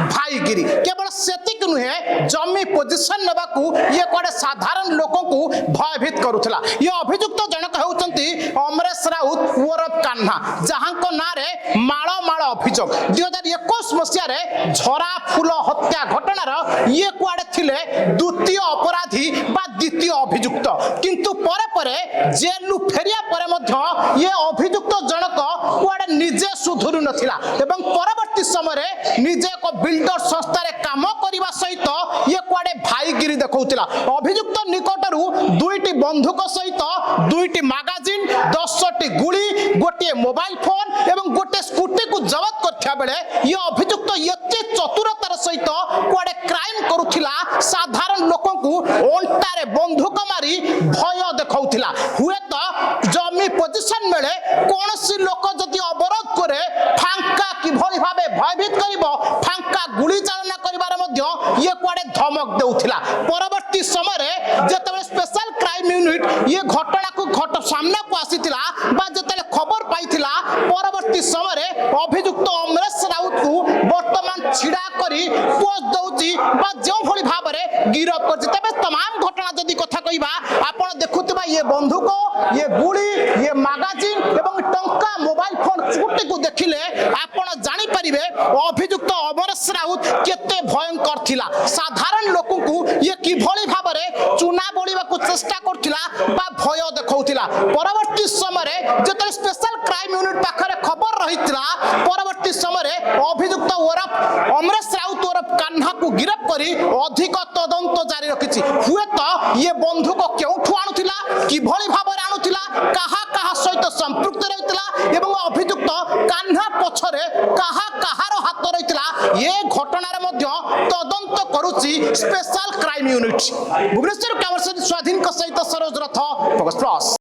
भाईगिरी केवल सेतिक नुहे जमी पोजिशन नबाकू ये कड़े साधारण लोक भयभीत करुला। ये अभियुक्त जनक होउचंती अमरेश राउत ओरफ कान्हा जहां ना माड़ माड़ अभियोग 2021 मसीह झरा फूल हत्या घटनार ये कुआडे थिले द्वितीय अपराधी बा द्वितीय अभियुक्त किंतु परे परे जेलु फेरिया परे मध्य ये अभियुक्त जनक कुआडे निजे सुधुरु नथिला एवं परवर्ती समय निजे एक बिल्डर संस्था रे काम करबा सहित ये कुआडे भाईगिरी देखौतिला। अभियुक्त निकटरू दुईटी बंधुक सहित दुईटी मैगजीन 10टी गुली गोटे मोबाइल फोन एवं गोटे स्कूटी को जब्त करथिया बेले ये अभियुक्त एते चतुरतार सहित कुआडे क्राइम करुथिला साधारण लोकंकु ओंटारे बंधुक मारी भय देखौथिला। हुए तो जमी पोजिशन मेले कोनसी लोक जदि अवरोध करे फांका किभली भाबे भयभीत करिवो फांका गुली चालना करिवार मध्य ये कुआडे धमक देउथिला। परवर्ती समय जेतबे स्पेशल क्राइम यूनिट ये घटना को सामना को आसीतिला बा जेतले खबर पाइथिला परवर्ती समय अभियुक्त अमरेश राउत को वर्तमान छिड़ा करी पोस्ट दउची बा जो भली भाबरे गिरफ करछि। तबे तमाम घटना जदि कथा कहिबा आपण देखुतबा ये बंधुक ये गुली ये मैगजीन एवं टंका मोबाइल फोन स्कूटी को देखिले आपण जानि परिबे अभियुक्त अमरेश राउत केते भयंकर थिला साधारण लोक को ये किभली भाबरे चुना बोलिबा को चेष्टा करथिला बा भय देखौथिला। परवर्ती समय जेतले स्पेशल क्राइम यूनिट पाखरे खबर रहितला परवर्ती समय अभियुक्त ओरफ अमरेश राउत ओरफ कान्हा को गिरफ्त करी अधिक तदंत जारी रखिछि। हुए तो ये बंधुक केउठु आनुथिला किभली भाबरे आनुथिला काहा काहा सहित संपृक्त रहितला एवं अभियुक्त कान्हा पछरे काहा काहार हाथ रहितला ये घटनार मध्य तदंत करूछि special crime unit. Bhubaneswar camera स्वाधीन सहित सरोज रथ फोकस प्लस।